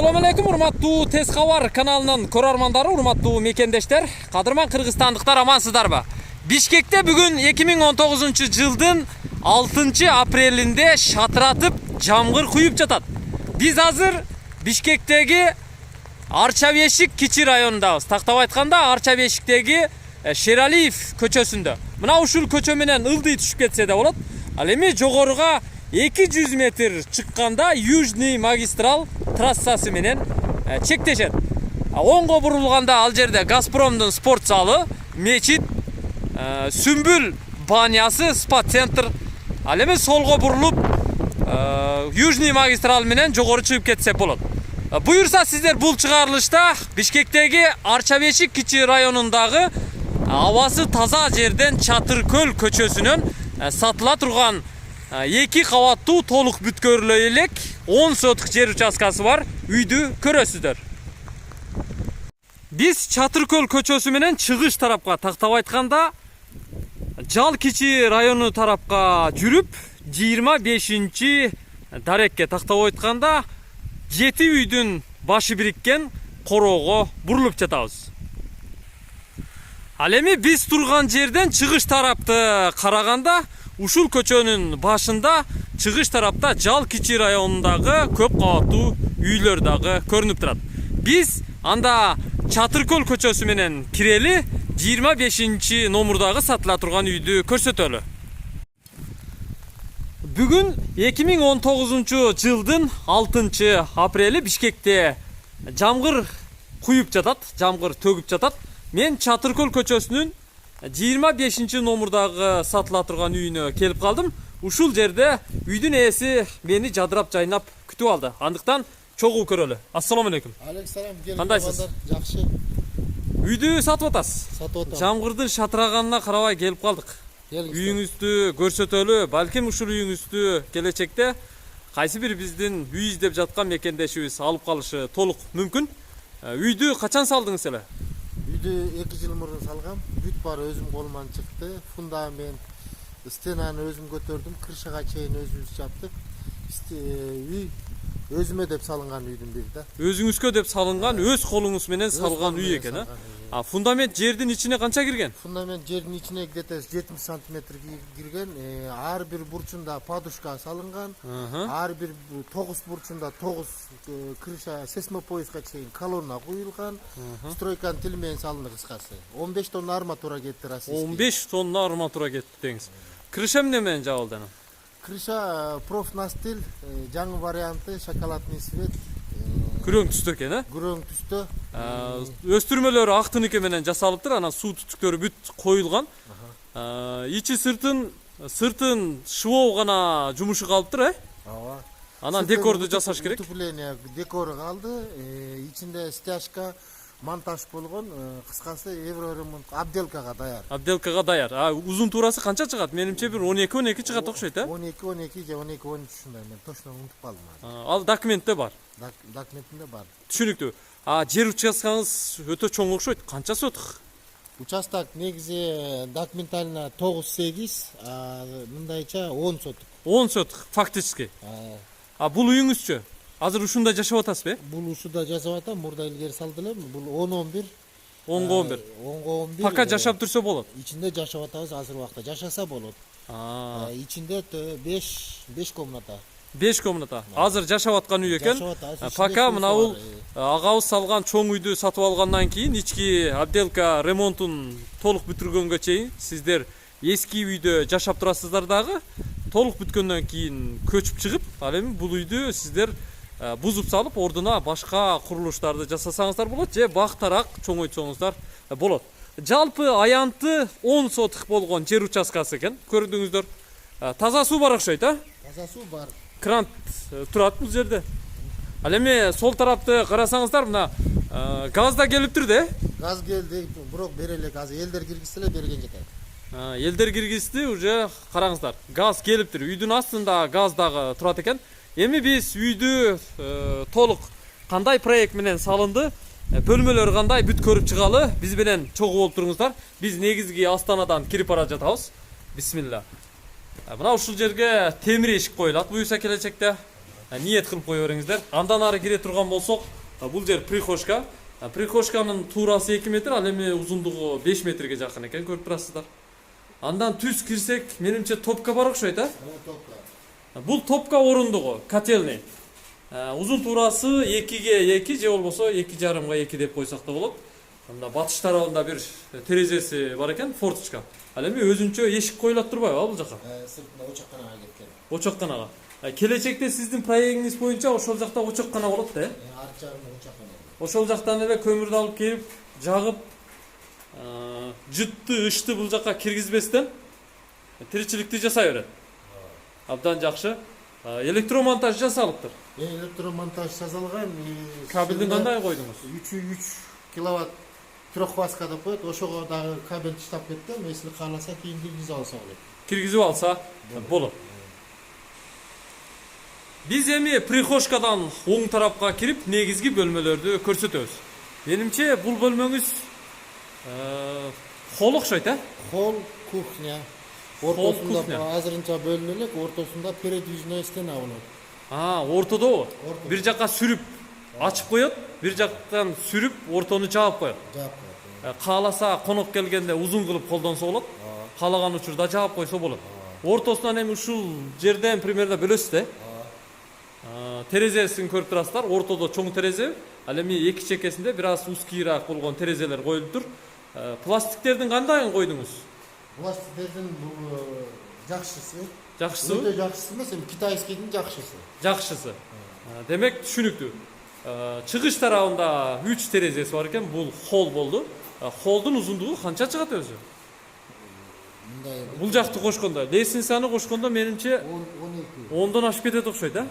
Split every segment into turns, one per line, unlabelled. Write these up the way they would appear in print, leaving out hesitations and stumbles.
Assalamu alaikum, урматтуу Тез Хабар каналынын көрөрмандары, урматтуу мекендештер, кадырман кыргызстандыктар, амансыздарбы? Бишкекте бүгүн 2019-жылдын 6-апрелинде шатыратып жамгыр куюп жатат. Биз азыр Бишкектеги Арча-Бешик кичи районундабыз. Тактап айтканда Арча-Бешиктеги Шералиев көчөсүндө. Мына ушул көчө менен ылдый түшүп кетсе да болот. Ал эми жогоруга 200 метр чыкканда Южный магистрал трассасы менен чектешет. Оңго бурулганда ал жерде Газпромдун спорт залы, мечит, Сүмбүл банясы, спа центр. Ал эми солго бурулуп Южный магистрал менен жогору чыгып кетсе болот. Буюрса сиздер бул чыгарылышта Бишкектеги Арча-Бешик кичи районундагы абасы таза жерден Чатыркөл көчөсүнөн сатыла турган 2 кабаттуу толук бүткөрлө элек 10 сотук жер участкасы бар үйдү көрөсүздөр. Биз Чатыркөл көчөсү менен чыгыш тарапка, тактап айтканда Жал кичи району тарапка жүрүп 25 дарекке, тактап айтканда 7 үйдүн башы бириккен короого бурулуп жатабыз. Ал эми биз турган жерден чыгыш тарапты караганда ушул көчөнүн башында чыгыш тарапта Жал кичи районундагы көп кабаттуу үйлөр дагы көрүнүп турат. Биз анда Чатыркөл көчөсү менен кирели 25 номурдагы сатыла турган үйдү көрсөтөлү. Бүгүн 2019-жылдын 6-апрели Бишкекте жамгыр куюп жатат, жамгыр төгүп жатат. Мен Чатыркөл көчөсүнүн 25 номурдагы сатыла турган үйүнө келип калдым. Ушул жерде үйдүн ээси мени жадырап жайнап күтүп алды. Андыктан чогуу көрөлү. Ассаламу алейкум.
Алейкум,
кандайсыз?
Жакшы.
Үйдү сатып атасыз?
Сатып атам.
Жамгырдын шатыраганына карабай келип калдык. Үйүңүздү көрсөтөлү, балким ушул үйүңүздү келечекте кайсы бир биздин үй издеп жаткан мекендешибиз алып калышы толук мүмкүн. Үйдү качан салдыңыз эле?
Үйдү 2 жыл мурун салгам. Бүт баары өзүм колуман чыкты. Фундамент, стенаны өзүм көтөрдүм, крышага чейин өзүбүз жаптык. Үй өзүмө деп салынган үйдүн бири да.
Өзүңүзгө деп салынган, өз колуңуз менен салган үй экен, а? Фундамент жердин ичине канча кирген?
Фундамент жердин ичине где-то 70 сантиметр кирген. Ар бир бурчунда подушка салынган. Ар бир 9 бурчунда 9 крыша сейсмопоездга чейин колонна куюлган. Стройканын тили менен салынды кыскасы. 15 тонна арматура кетти российский.
15 тонна арматура кетти деңиз. Крыша эмне менен жабылды анан?
Крыша профнастил, жаңы варианты, шоколадный свет.
Күрөң түстө экен,
Күрөң түстө.
Өстүрмөлөрү ак тыныке менен жасалыптыр, анан суу түтүктөрү бүт коюлган. Ичи сыртын швоо гана жумушу калыптыр,
Ооба.
Анан декорду жасаш керек.
Утепление декору калды. Ичинде стяжка, монтаж болгон, кыскасы Евроремонт абделкага даяр.
Абделкага даяр. Узун туурасы канча чыгат? Менимче бир 12 чыгат окшойт,
12 же 12-13 ушундай, мен точно унутуп калдым.
Ал документте бар.
Документинде бар.
Түшүнүктүү. Жер участкаңыз өтө чоң окшойт. Канча сотук?
Участок негизи документально 9-8, мындайча 10 сотук.
10 сотук фактически. Бул үйүңүзчү? Азыр ушунда жашап атасызбы?
Бул ушунда жашап атам, мурда илгери салды элем. Бул 10-11.
10-11.
10-11.
Пока жашап турса болот.
Ичинде жашап атабыз азыр убакта. Жашаса болот. Ичинде 5 комната.
5 комната. Азыр жашап аткан үй экен. Пока мына бул агабыз салган чоң үйдү сатып алгандан кийин ички отделка ремонтун толук бүтүргөнгө чейин сиздер эски үйдө жашап турасыздар дагы. Толук бүткөндөн кийин көчүп чыгып, ал эми бул үйдү сиздер бузуп салып, ордуна башка курулуштарды жасасаңыздар болот, же бактараак чоңойтсоңуздар болот. Жалпы аянты 10 сотук болгон жер участкасы экен. Көрдүңүздөр. Таза суу бар окшойт,
Таза суу бар.
Кран турат бул жерде. Ал эми сол тарапты карасаңыздар, мына газ да келиптир да?
Газ келди, бирок бере элек азыр элдер киргизсе эле берген жатат.
Элдер киргизди, уже караңыздар. Газ келиптир. Үйдүн астында газ дагы турат экен. Эми биз үйдү толук кандай проект менен салынды, бөлмөлөр кандай бүт көрүп чыгалы, биз менен чогуу болуп туруңуздар. Биз негизги астанадан кирип бара жатабыз. Бисмилла. Мына ушул жерге темир эшик коюлат буюрса келечекте. ниет кылып кое бериңиздер. Андан ары кире турган болсок, бул жер прихожка. Прихожканын туурасы 2 метр, ал эми узундугу 5 метрге жакын экен, көрүп турасыздар. Андан түз кирсек, менимче топка бар окшойт,
Топка.
Бул топка орундугу, котельный. Узун туурасы 2ге 2 же болбосо 2,5га 2 деп койсок да болот. Анда батыш тарабында бир терезеси бар экен, форточка. Ал эми өзүнчө эшик коюлат турбайбы бул жака?
Сыртында очакканага кеткен.
Очокканага. Келечекте сиздин проектиңиз боюнча ошол жакта очоккана болот да,
Арт жагында очаккана.
Ошол жактан эле көмүрдү алып келип, жагып, жытты, ышты бул жакка киргизбестен тиричиликти жасай берет. Абдан жакшы. Электромонтаж жасалыптыр.
Электромонтаж жасалган.
Кабелдин кандай койдуңуз?
3,3 киловатт трехфазка деп коет. Ошого дагы кабел таштап кеткен. Если кааласа кийин киргизип алса болот.
Киргизип алса болот. Биз эми прихожкадан оң тарапка кирип, негизги бөлмөлөрдү көрсөтөбүз. Менимче бул бөлмөңүз холл окшойт,
Холл, кухня.
кухня.
Ортосунда азырынча бөлүнө элек, ортосунда передвижная стена болот.
Ортодо бир жакка сүрүп ачып коет, бир жактан сүрүп ортону жаап коет.
Жаап коет.
Кааласа конок келгенде узун кылып колдонсо болот. Каалаган учурда жаап койсо болот. Ортосунан эми ушул жерден примерно бөлөсүз да. Терезесин көрүп турасыздар. Ортодо чоң терезе, ал эми эки чекесинде бир аз узкийраак болгон терезелер коюлуптур. Пластиктердин кандайын койдуңуз?
Пластиктердин бул жакшысы.
Жакшысы?
Өтө жакшысы эмес, эми китайскийдин жакшысы.
Жакшысы. Демек түшүнүктүү. Чыгыш тарабында 3 терезеси бар экен. Бул холл болду. Холлдун узундугу канча чыгат өзү?
Мындай
Бул жакты кошкондо, лестницаны кошкондо менимче
12.
10дон ашып кетет окшойт,
12.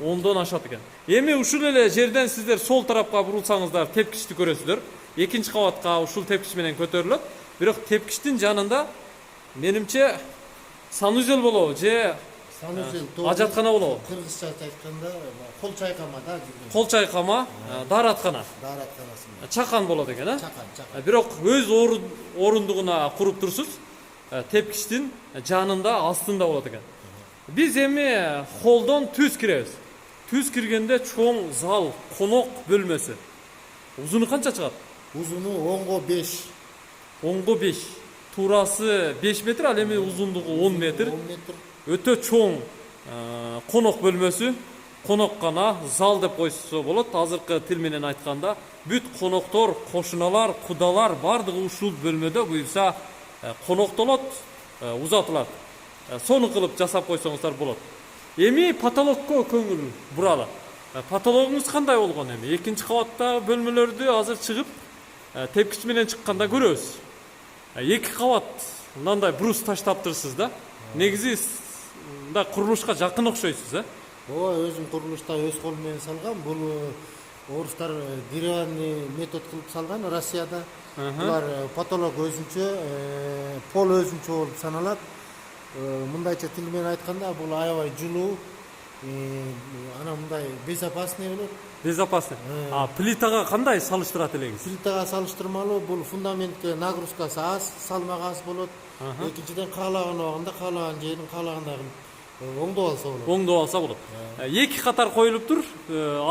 10дон ашат экен. Эми ушул эле жерден сиздер сол тарапка бурулсаңыздар тепкичти көрөсүздөр. Экинчи кабатка ушул тепкич менен көтөрүлөт. Бирок тепкичтин жанында менимче санузел болобу же
Санузел
ажаткана болобу?
Кыргызча айтканда кол чайкама да жүргөн.
Кол чайкама, даараткана,
Дааратканасында.
чакан болот экен,
Чакан.
Бирок өз орундугуна куруп турсуз. Тепкичтин жанында, астында болот экен. Биз эми холлдон түз киребиз. Түз киргенде чоң зал, конок бөлмөсү. Узуну канча чыгат?
Узуну 10го 5.
10го 5. Туурасы 5 метр, ал эми узундугу 10 метр.
10 метр.
Өтө чоң конок бөлмөсү, коноккана, зал деп койсо болот. Азыркы тил менен айтканда, бүт коноктор, кошуналар, кудалар бардыгы ушул бөлмөдө буюрса коноктолот, узатылат. Сону кылып жасап койсоңуздар болот. Эми потолокко көңүл буралы. Потологуңуз кандай болгон эми? Экинчи кабатта бөлмөлөрдү азыр чыгып, тепкич менен чыкканда көрөбүз. Эки кабат мындай брус таштаптырсыз да. Негизи мындай курулушка жакын окшойсуз,
Ооба, өзүм курулушта өз колум менен салгам. Бул орустар деревянный метод кылып салган Россияда. Булар потолок өзүнчө, пол өзүнчө болуп саналат. Мындайча тил менен айтканда, бул аябай жылуу, ана мындай безопасный болот.
Безопасный. Плитага кандай салыштырат элеңиз?
Плитага салыштырмалуу бул фундаментке нагрузкасы аз, салмак аз болот. Экинчиден каалаган убагында каалаган жерин каалагандагын оңдоп алса болот.
Оңдоп алса болот. Эки катар коюлуптур.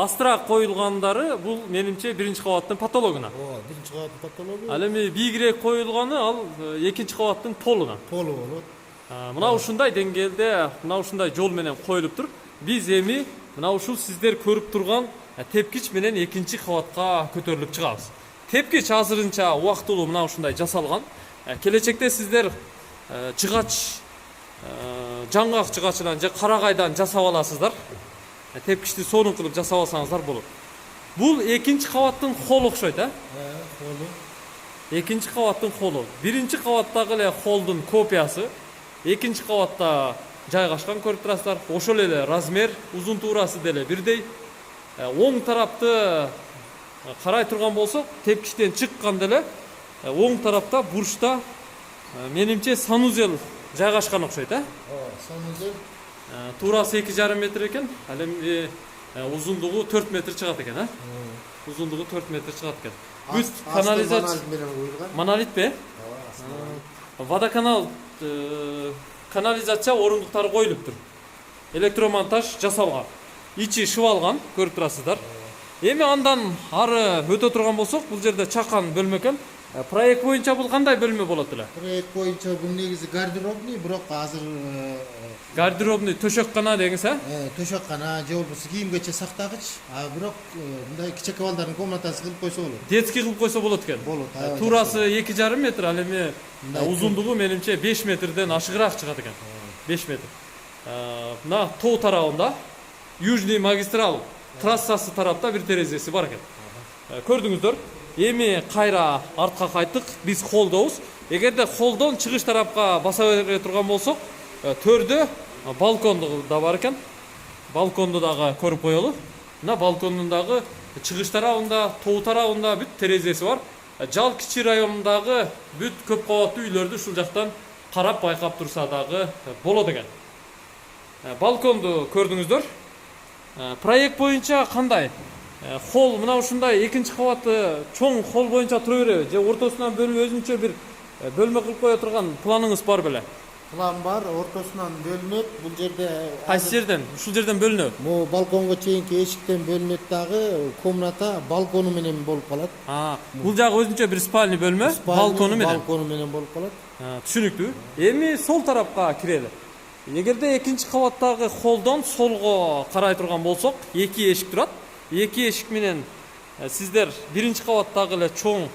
Астыраак коюлгандары бул менимче биринчи кабаттын потологуна.
Ооба, биринчи кабаттын потологу.
Ал эми бийигирээк коюлганы ал экинчи кабаттын полуна.
Полу болот.
Мына ушундай деңгээлде, мына ушундай жол менен коюлуптур. Биз эми мына ушул сиздер көрүп турган тепкич менен экинчи кабатка көтөрүлүп чыгабыз. Тепкич азырынча убактылуу мына ушундай жасалган. Келечекте сиздер чыгач, жаңгак чыгачынан же карагайдан жасап аласыздар. Тепкичти сонун кылып жасап алсаңыздар болот. Бул экинчи кабаттын холл окшойт,
Холу.
Экинчи кабаттын холлу. Биринчи кабаттагы эле холлдун копиясы. Экинчи кабатта жайгашкан көрүп турасыздар. Ошол эле размер, узун туурасы деле бирдей. Оң тарапты карай турган болсок, тепкичтен чыкканда эле оң тарапта бурчта менимче санузел жайгашкан окшойт,
Санузел.
Туурасы 2,5 метр экен. Ал эми узундугу 4 метр чыгат экен, Узундугу 4 метр чыгат экен. Бүт канализация монолитпи? Водоканал канализация орундуктары коюлуптур. Электромонтаж жасалган. ичи шыбалган, көрүп турасыздар. Эми андан ары өтө турган болсок, бул жерде чакан бөлмө экен. Проект боюнча бул кандай бөлмө болот эле?
Проект боюнча бул негизи гардеробный, бирок азыр
Гардеробный төшөккана дегенсиз,
төшөккана же болбосо кийим кече сактагыч, бирок мындай кичек балдардын комнатасы кылып койсо болот.
Детский кылып койсо болот экен.
Болот.
Туурасы 2,5 метр, ал эми узундугу менимче 5 метрден ашыгыраак чыгат экен. 5 метр. Мына тоо тарабында Южный магистрал трассасы тарапта бир терезеси бар экен. Көрдүңүздөр. Эми кайра артка кайттык. Биз холдобуз. Эгерде холдон чыгыш тарапка баса бере турган болсок, төрдө балконду да бар экен. Балконду дагы көрүп коелу. Мына балкондун дагы чыгыш тарабында, тоо тарабында бүт терезеси бар. Жал кичи районундагы бүт көп кабаттуу үйлөрдү ушул жактан карап байкап турса дагы болот экен. Балконду көрдүңүздөр. Проект боюнча кандай? Холл мына ушундай экинчи кабатты чоң холл боюнча тура береби? Же ортосунан бөлүп өзүнчө бир бөлмө кылып кое турган планыңыз бар беле?
План бар, ортосунан бөлүнөт. Бул жерде
Кайсы жерден? Ушул жерден бөлүнөбү?
могу балконго чейинки эшиктен бөлүнөт дагы, комната балкону менен болуп калат.
Бул жагы өзүнчө бир спальный бөлмө, балкону менен.
Балкону менен болуп калат.
Түшүнүктүү. Эми сол тарапка кирели. Эгерде экинчи кабаттагы холдон солго карай турган болсок, эки эшик турат. Эки эшик менен сиздер биринчи кабаттагы эле чоң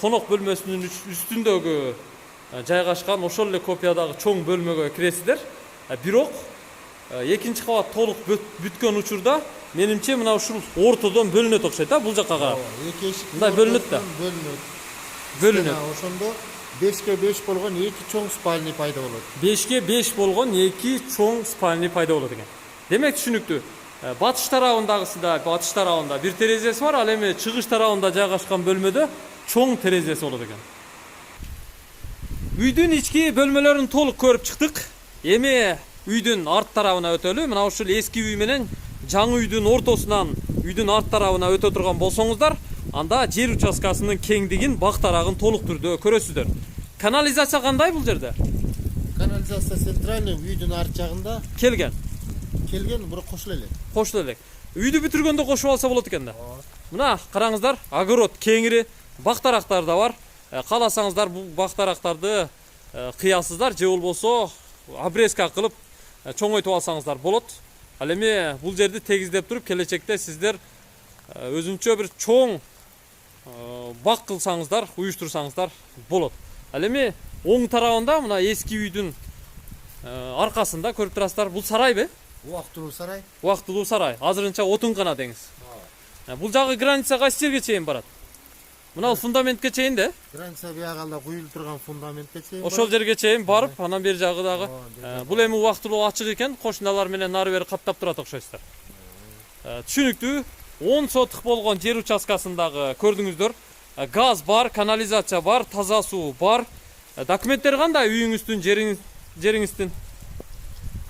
конок бөлмөсүнүн үстүндөгү жайгашкан ошол эле копиядагы чоң бөлмөгө киресиздер. Бирок экинчи кабат толук бүткөн учурда менимче мына ушул ортодон бөлүнөт окшойт да, бул жакка карап.
Эки эшик
мындай бөлүнөт да. Бөлүнөт.
Ошондо 5ке 5 болгон эки чоң спальный пайда болот.
5ке 5 болгон эки чоң спальный пайда болот экен. Демек түшүнүктүү. Батыш тарабындагысында, батыш тарабында бир терезеси бар, ал эми чыгыш тарабында жайгашкан бөлмөдө чоң терезеси болот экен. Үйдүн ички бөлмөлөрүн толук көрүп чыктык. Эми үйдүн арт тарабына өтөлү. Мына ушул эски үй менен жаңы үйдүн ортосунан үйдүн арт тарабына өтө турган болсоңуздар, анда жер участкасынын кеңдигин, бак тарагын толук түрдө көрөсүздөр. Канализация кандай бул жерде?
Канализация центральный үйдүн арт жагында
Келген,
бирок кошула элек.
Кошулу элек. Үйдү бүтүргөндө кошуп алса болот экен да. Мына караңыздар, огород кеңири, бак тарактар да бар. Кааласаңыздар бул бак тарактарды кыясыздар, же болбосо обрезка кылып чоңойтуп алсаңыздар болот. Ал эми бул жерди тегиздеп туруп келечекте сиздер өзүнчө бир чоң бак кылсаңыздар, уюштурсаңыздар болот. Ал эми оң тарабында мына эски үйдүн аркасында көрүп турасыздар, бул сарайбы?
Убактылуу сарай.
Убактылуу сарай. Азырынча отун гана деңиз. Бул жагы граница кайсы жерге чейин барат? Мына фундаментке чейин да?
Граница биягында куюлуп турган фундаментке чейин.
Ошол жерге чейин барып, анан бери жагы дагы. Бул эми убактылуу ачык экен, кошуналар менен нары бери каптап турат окшойсуздар. Түшүнүктүү, 10 сотук болгон жер участкасындагы көрдүңүздөр. Газ бар, канализация бар, таза суу бар. Документтер кандай үйүңүздүн, жериңиздин?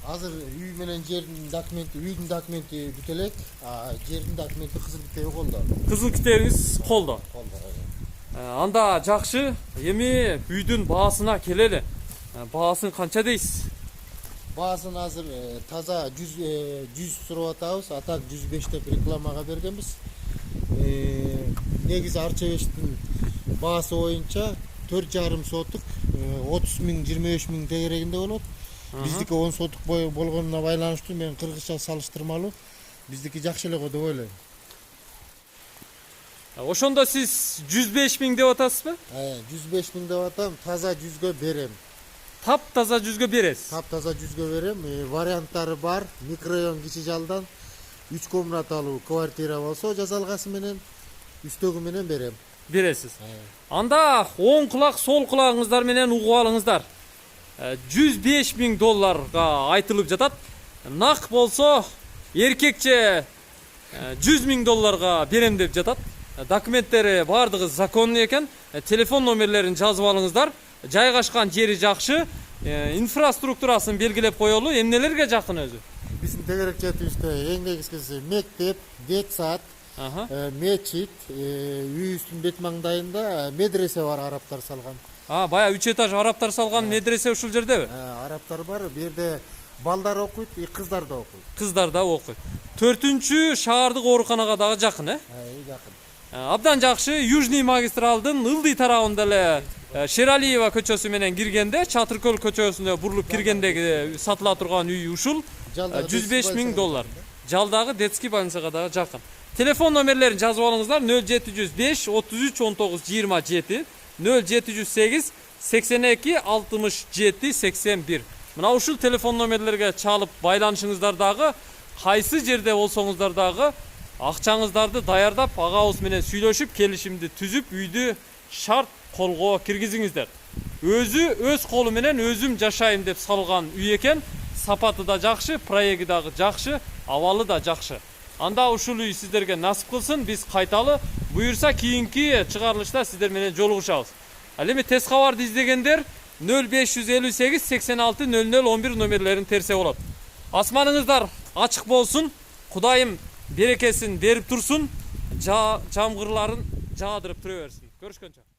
Азыр үй менен жердин документи, үйдүн документи бүт элек, жердин документи кызыл китеби колдо.
Кызыл китебиңиз колдо. Анда жакшы. Эми үйдүн баасына келели. Баасын канча дейсиз?
Баасын азыр таза 100 сурап атабыз, атак 105 деп рекламага бергенбиз. Негизи Арчабештин баасы боюнча 4,5 сотук 30 миң 25 миң тегерегинде болот. Биздики 10 сотук болгонуна байланыштуу мен кыргызча салыштырмалуу биздики жакшы эле го деп ойлойм.
Ошондо сиз 105 миң деп атасызбы?
105 миң деп атам, таза 100гө берем.
Тап таза 100гө бересиз.
Тап таза 100гө берем. Варианттары бар. Микрорайон кичи жалдан 3 комнаталуу квартира болсо жазалгасы менен үстөгү менен берем.
Бересиз. Анда оң кулак, сол кулагыңыздар менен угуп алыңыздар. 105 миң долларга айтылып жатат. Нак болсо эркекче 100 миң долларга берем деп жатат. Документтери бардыгы законный экен. Телефон номерлерин жазып алыңыздар. Жайгашкан жери жакшы. Инфраструктурасын белгилеп коелу. Эмнелерге жакын өзү?
Биздин тегерек четибизде эң негизгиси мектеп, детсад, мечит, үйүбүздүн бет маңдайында медресе бар, арабтар салган.
Бая 3 этаж арабтар салган медресе ушул жердеби?
Арабтар бар. Бу жерде Балдар окуйт, кыздар да окуйт.
Кыздар да окуйт. 4-чү шаардык ооруканага дагы жакын,
Жакын.
Абдан жакшы. Южный магистралдын ылдый тарабында эле Шералиева көчөсү менен киргенде, Чатыркөл көчөсүнө бурулуп киргендеги сатыла турган үй ушул. 105 миң доллар. Жалдагы детский больницага дагы жакын. Телефон номерлерин жазып алыңыздар. 0705 33 19 27, 0708 82 67 81. Мына ушул телефон номерлерге чалып байланышыңыздар дагы, кайсы жерде болсоңуздар дагы акчаңыздарды даярдап, агабыз менен сүйлөшүп, келишимди түзүп, үйдү шарт колго киргизиңиздер. Өзү өз колу менен өзүм жашайм деп салган үй экен. Сапаты да жакшы, проекти дагы жакшы, абалы да жакшы. Анда ушул үй сиздерге насип кылсын. Биз кайталы буюрса кийинки чыгарылышта сиздер менен жолугушабыз. Ал эми тез кабарды издегендер 0558 86 00 11 номерлерин терсе болот. Асманыңыздар ачык болсун. Кудайым берекесин берип турсун. Жамгырларын жаадырып тура берсин. Көрүшкөнчө.